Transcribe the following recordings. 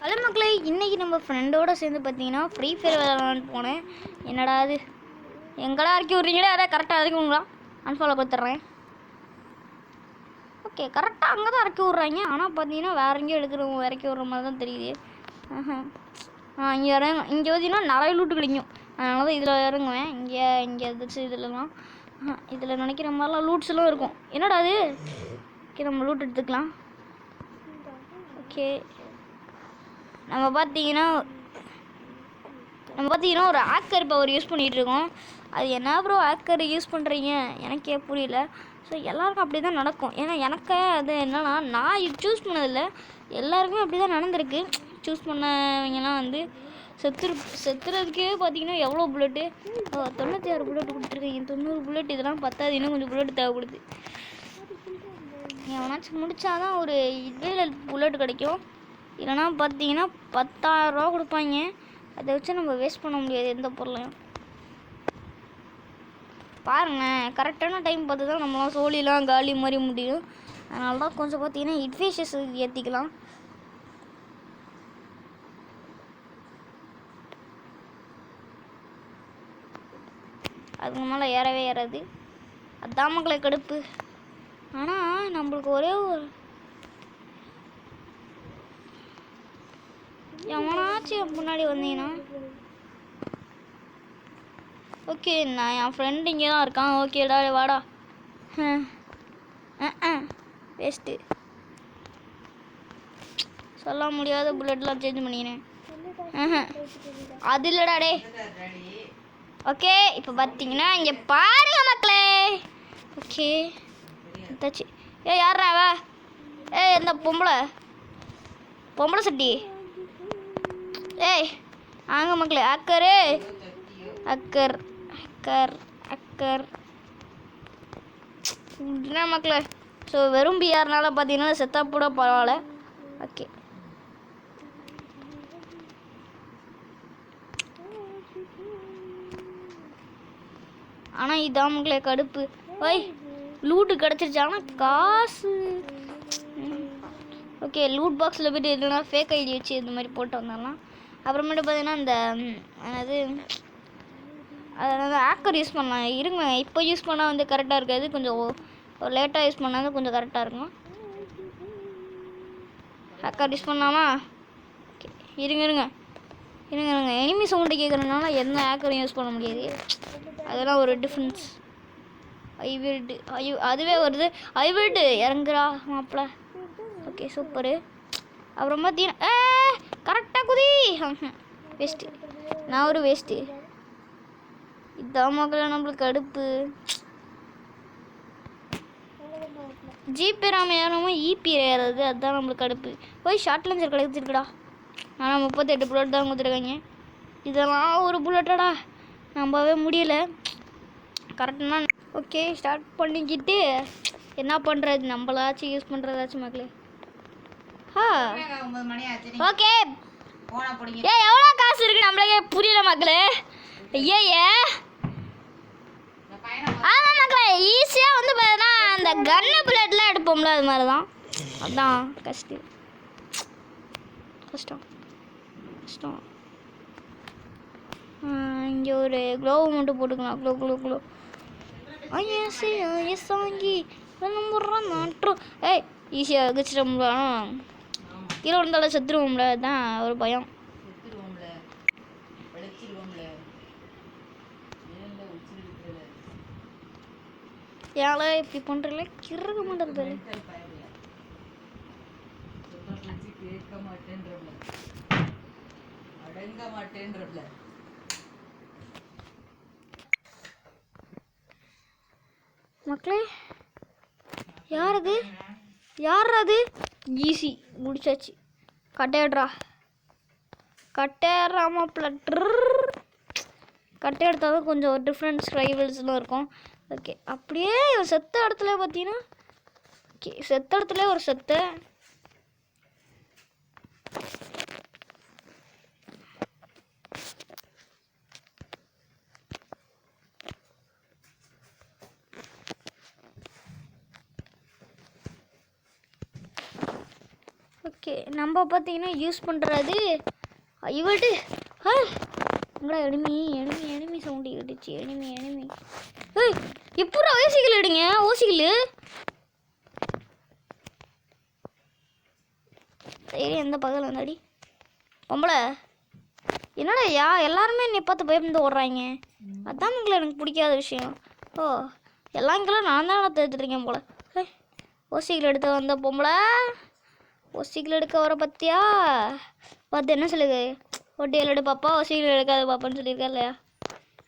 Hello மக்களே, இன்றைக்கி நம்ம ஃப்ரெண்டோடு சேர்ந்து பார்த்தீங்கன்னா ஃப்ரீ ஃபயர் விளையாடலான்னு போனேன். என்னடா அது எங்கடா இறக்கி விட்றீங்களே, அதான் கரெக்டாக இறக்குங்களா? அன்ஃபாலோ கொடுத்துட்றேன். ஓகே, கரெக்டாக அங்கே தான் இறக்கி விட்றாங்க. ஆனால் பார்த்தீங்கன்னா வேறு எங்கேயும் இறக்கி விட்ற மாதிரி தான் தெரியுது. இங்கே இங்கே பார்த்தீங்கன்னா நிறைய லூட்டு கிடைக்கும். அதனால தான் இதில் இறங்குவேன். இங்கே எதாச்சும் இதிலலாம் இதில் நினைக்கிற மாதிரிலாம் லூட்ஸ்லாம் இருக்கும். என்னடா அது? ஓகே, நம்ம லூட் எடுத்துக்கலாம். ஓகே, நம்ம பார்த்தீங்கன்னா ஒரு ஹேக்கர் பவர் யூஸ் பண்ணிகிட்ருக்கோம். அது என்ன ப்ரோ ஹேக்கர் யூஸ் பண்ணுறீங்க எனக்கே புரியல. ஸோ எல்லாருக்கும் அப்படி தான் நடக்கும். ஏன்னா எனக்கு அது என்னன்னா, நான் இது சூஸ் பண்ணதில்லை, எல்லாருக்குமே அப்படி தான் நடந்திருக்கு. சூஸ் பண்ணவங்கலாம் வந்து செத்துறதுக்கே பார்த்தீங்கன்னா எவ்வளோ புல்லட்டு, 96 புல்லட்டு கொடுத்துருக்கீங்க. 90 புல்லட் இதெல்லாம் பத்தாது, இன்னும் கொஞ்சம் புல்லட் தேவைப்படுது. எவனாச்சும் முடித்தாதான் ஒரு இதில் புல்லட் கிடைக்கும். இல்லைனா பார்த்தீங்கன்னா 10,000 ரூபா கொடுப்பாங்க. அதை வச்சு நம்ம வேஸ்ட் பண்ண முடியாது எந்த பொருளையும். பாருங்கள், கரெக்டான டைம் பார்த்து தான் நம்மளாம் சோழிலாம் காலி மாதிரி முடியும். அதனால தான் கொஞ்சம் பார்த்தீங்கன்னா இட்வேஷஸ் ஏற்றிக்கலாம். அதுக்கு மேலே ஏறவே ஏறாது. அதான் மக்களை கடுப்பு. ஆனால் நம்மளுக்கு ஒரே ஒரு எவனாச்சும் முன்னாடி வந்தீங்கன்னா ஓகே, நான் என் ஃப்ரெண்டு இங்கே தான் இருக்கான். ஓகேடா வாடா. வேஸ்ட்டு, சொல்ல முடியாத புல்லட்லாம் சேஞ்ச் பண்ணிக்கிறேன். அது இல்லைடா டே. ஓகே, இப்போ பார்த்தீங்கன்னா இங்கே பாருங்க மக்களே. ஓகே தாச்சு. யாரா வா? இந்த பொம்பளை சட்டி. ஆங்க மக்களே, அக்கரு அக்கர் அக்கர் அக்கர் என்ன மக்களே. ஸோ வெறும் பிஆர்னால பார்த்தீங்கன்னா செத்தா கூட பரவாயில்ல. ஓகே, ஆனால் இதான் மக்களே கடுப்பு. லூட்டு கிடச்சிருச்சு, ஆனால் காசு. ஓகே, லூட் பாக்ஸில் போய்ட்டு இல்லைனா ஃபேக் ஐடி வச்சு இந்த மாதிரி போட்டு வந்தாலாம். அப்புறமேட்டு பார்த்தீங்கன்னா இந்த அதாவது ஹேக்கர் யூஸ் பண்ணலாம். இருங்க, இப்போ யூஸ் பண்ணால் வந்து கரெக்டாக இருக்காது, கொஞ்சம் ஒரு லேட்டாக யூஸ் பண்ணால் கொஞ்சம் கரெக்டாக இருக்கும். ஹேக்கர் யூஸ் பண்ணலாமா? ஓகே, இருங்க எனிமி சவுண்டு கேட்குறதுனால எந்த ஹேக்கரும் யூஸ் பண்ண முடியாது. அதெல்லாம் ஒரு டிஃப்ரென்ஸ். அதுவே வருது. இறங்குறா மாப்பிள்ள. Okay, super. அப்புறம் பார்த்தீங்கன்னா கரெக்டாக குதி. வேஸ்ட்டு, நான் ஒரு வேஸ்ட்டு. இதான் மக்களை நம்மளுக்கு அடுப்பு. ஜிபி ராம ஏறாம இபி ஏறாது, அதுதான் நம்மளுக்கு அடுப்பு. ஷார்ட் லஞ்சர் கிடைச்சிருக்குடா. ஆனால் 38 புல்லட் தான் கொடுத்துருக்காங்க. இதெல்லாம் ஒரு புல்லட்டாடா, நம்பவே முடியல. கரெக்டாக ஓகே, ஸ்டார்ட் பண்ணிக்கிட்டு என்ன பண்ணுறது, நம்மளாச்சும் யூஸ் பண்ணுறதாச்சும் மக்களே. ஓகே, எவ்வளோ காசு இருக்கு நம்மளுக்கே புரியல மக்களே. ஆமாம் மக்களே, ஈஸியாக வந்து பார்த்தீங்கன்னா அந்த கன்னு புல்லட்லாம் எடுப்போம்ல, அது மாதிரி தான். அதுதான் கஷ்டம். இங்கே ஒரு க்ளோவ் மட்டும் போட்டுக்கலாம். க்ளோ சாங்கி நாட்டும். ஈஸியாக வச்சுட்டோம்ல, கீழே விழுந்தாலும் செத்துருவோம்ல, அதுதான் ஒரு பயம். ஏழை இப்படி பண்ணுறல கிறுக்க மாட்டேறது. மக்களே, யார் அது? ஈஸி முடிச்சாச்சு. கட்டையாடுறா மாப்பிள்ள. கட்டை எடுத்தால் தான் கொஞ்சம் ஒரு டிஃப்ரெண்ட்ஸ் ரைவல்ஸ்லாம் இருக்கும். ஓகே, அப்படியே செத்த இடத்துல பார்த்தீங்கன்னா செத்த இடத்துல ஒரு செத்த. ஓகே நம்ம பார்த்தீங்கன்னா யூஸ் பண்ணுறது இவட்டு உங்களா எனிமி சவுண்டு கேட்டுச்சு. எனிமி ஏய் இப்போ ஓசிகள் எடுங்க. ஓசிகள் சரி எந்த பகல் வந்தாடி பொம்பளை என்னடா எல்லாருமே என்னை பார்த்து பயந்து ஓடுறாங்க. அதான் உங்களை எனக்கு பிடிக்காத விஷயம். ஓ எல்லாங்களும் நான் தான் எடுத்துருக்கேன் போல. ஓசிகள் எடுத்து வந்த பொம்பளை ஓசிகள் எடுக்க வர பத்தியா பார்த்து என்ன சொல்லுது ஒட்டியில் எடு பாப்பா ஓசிகள் எடுக்காத பாப்பான்னு சொல்லியிருக்கா இல்லையா?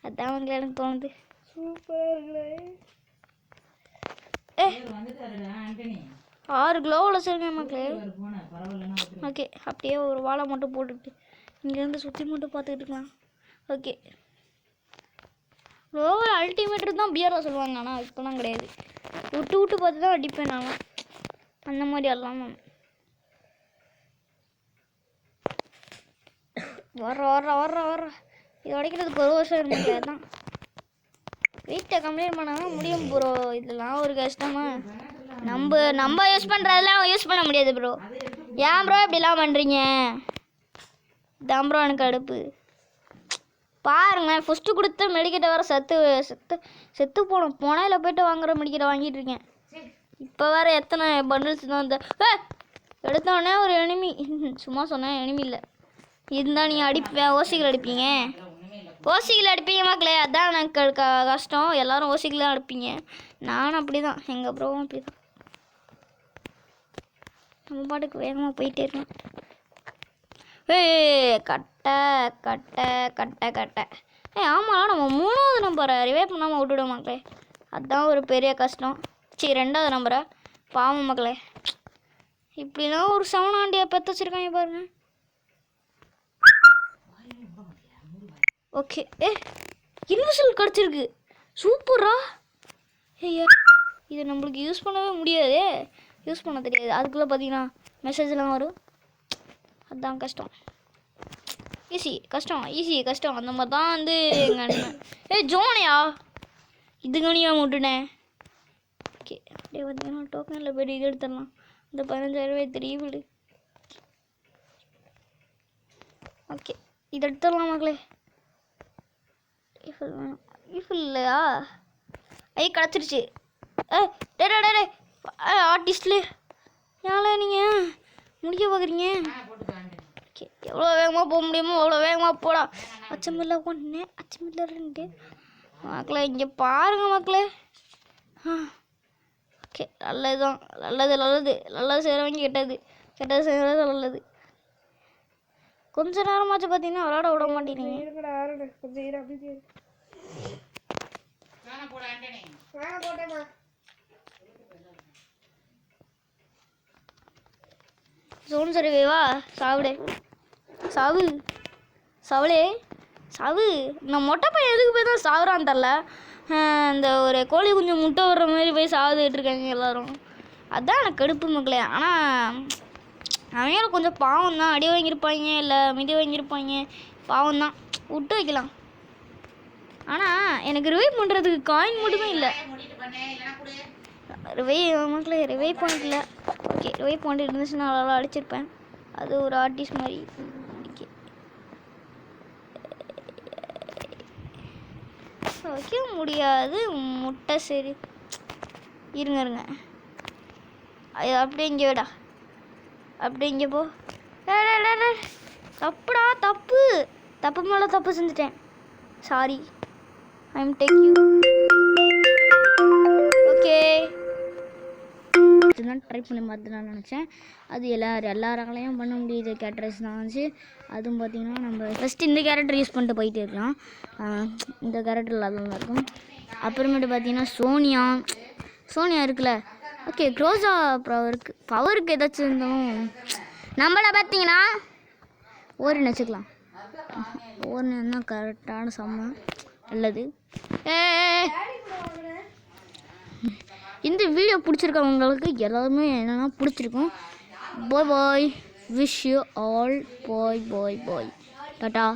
அதான் உங்களை எனக்கு தோணுது. சூப்பர் 6 கிலோவில் வச்சுருக்கேன் மக்களே. ஓகே அப்படியே ஒரு வாழை மட்டும் போட்டுட்டு இங்கேருந்து சுற்றி மட்டும் பார்த்துக்கிட்டு இருக்கலாம். ஓகே க்ளோவல் அல்டிமேட்டர் தான் பியராக சொல்லுவாங்க. ஆனால் இப்போலாம் கிடையாது. விட்டு பார்த்து தான் அடிப்பேன் நான். அந்த மாதிரி எல்லாம் வர்ற இது உடைக்கிறதுக்கு 1 வருஷம் இருந்துச்சு. தான் வீட்டை கம்ப்ளைண்ட் பண்ணால் முடியும் ப்ரோ. இதெல்லாம் ஒரு கஷ்டமா நம்ம யூஸ் பண்ணுறதெல்லாம் யூஸ் பண்ண முடியாது ப்ரோ. ஏன் ப்ரோ இப்படிலாம் பண்ணுறீங்க? தான் ப்ரோ எனக்கு அடுப்பு பாருங்க. ஃபஸ்ட்டு கொடுத்த மெடிக்கெட்டை வர செத்து போனோம். புனையில் போய்ட்டு வாங்குகிற மெடிக்கெட்டை வாங்கிட்டு இருக்கேன். இப்போ வேறு எத்தனை பண்டில்ஸ் தான் இந்த எடுத்தோடனே ஒரு எனிமி. சும்மா சொன்னேன் எனிமி இல்லை. இருந்தால் நீங்கள் ஓசிகள் அடிப்பீங்க. ஓசிகள் அடிப்பீங்க மக்களே. அதான் எனக்கு கஷ்டம். எல்லோரும் ஓசிகள் தான் அடிப்பீங்க. நானும் அப்படி தான். எங்கள் ப்ரோவும் அப்படி தான். நம்ம பாட்டுக்கு வேகமாக போயிட்டே இருக்கோம். கட்டை ஆமாம் நம்ம 3வது நம்பரை ரிவைவ் பண்ணாமல் விட்டுவிடும் மக்களே. அதுதான் ஒரு பெரிய கஷ்டம். சரி 2வது நம்பரை பாவம் மக்களே. இப்படிலாம் ஒரு 7 ஆண்டியை பெற்று வச்சுருக்காங்க பாருங்க. ஓகே இன்விசிபிள் கிடச்சிருக்கு. சூப்பரா. இது நம்மளுக்கு யூஸ் பண்ணவே முடியாது. யூஸ் பண்ண தெரியாது. அதுக்குள்ளே பார்த்தீங்கன்னா மெசேஜ்லாம் வரும். அதுதான் கஷ்டம். ஈஸி கஷ்டம் அந்த மாதிரி தான் வந்து எங்கள் அண்ணன். ஜோனையா இது கவனியாக விட்டுனேன். ஓகே அப்படியே பார்த்தீங்கன்னா டோக்கனில் போய்ட்டு இது எடுத்துடலாம். இந்த 15,000 தெரிய விடு. ஓகே இது எடுத்துடலாம் மக்களே. ஈஃபில் இல்லையா? கிடச்சிருச்சு. டே ஆர்டிஸ்ட்ல ஏன் நீங்கள் முடிக்க பார்க்குறீங்க? ஓகே எவ்வளோ வேகமாக போக முடியுமோ அவ்வளோ வேகமாக போடா. அச்சமில்ல 1 அச்சமில்ல 2 மக்களே. இங்கே பாருங்கள் மக்களே. ஓகே நல்லதுதான். நல்லது செய்கிறவங்க கெட்டது செய்கிறது நல்லது. கொஞ்ச நேரமாச்சு பார்த்தீங்கன்னா விளாட விட மாட்டேங்கிறீங்க. ஜோன் சரிவேவா சாவு. நான் மொட்டை பையன் எதுக்கு போய் தான் சாவுறான்னு தெரில. இந்த ஒரு கோழி குஞ்சம் முட்டை விடுற மாதிரி போய் சாவுதுட்டு இருக்காங்க எல்லோரும். அதுதான் எனக்கு கடுப்பு மக்களே. ஆனால் அவங்கள கொஞ்சம் பாவம் தான். அடி வாங்கியிருப்பாங்க இல்லை மிதி வாங்கியிருப்பாங்க. பாவம் தான் விட்டு வைக்கலாம். ஆனால் எனக்கு ரிவைவ் பண்ணுறதுக்கு காயின் மட்டும்தான் இல்லை. ரிவைவ் பாயிண்ட் இல்லை. ஓகே ரிவைவ் பாயிண்ட் இருந்துச்சுன்னா நல்லா அடிச்சிருப்பேன். அது ஒரு ஆர்டிஸ்ட் மாதிரி. ஓகே வைக்க முடியாது முட்டை. சரி இருங்க அது அப்படியே இங்கே விடா. அப்படியே இங்கே போ. தப்புடா தப்பு மேலே தப்பு செஞ்சுட்டேன். Sorry I am take you. Okay இதுதான் ட்ரை பண்ணி பார்த்து நான் நினச்சேன். அது எல்லாராலையும் பண்ண முடியுது கேரக்டர்ஸ் தான் வந்துச்சு. அதுவும் பார்த்திங்கன்னா நம்ம ஃபஸ்ட்டு இந்த கேரக்டர் யூஸ் பண்ணிட்டு போயிட்டே இருக்கலாம். இந்த கேரக்டர் இல்லாததான் இருக்கும். அப்புறமேட்டு பார்த்திங்கன்னா சோனியா இருக்குல்ல. ஓகே க்ரோஸா பவருக்கு ஏதாச்சும் இருந்தோம் நம்மளை பார்த்தீங்கன்னா ஓரின்னு வச்சுக்கலாம். ஓரின்னு தான் கரெக்டான செம்ம நல்லது. இந்த வீடியோ பிடிச்சிருக்கவங்களுக்கு எல்லாருமே என்னென்னா பிடிச்சிருக்கும். Bye wish you all bye Tata.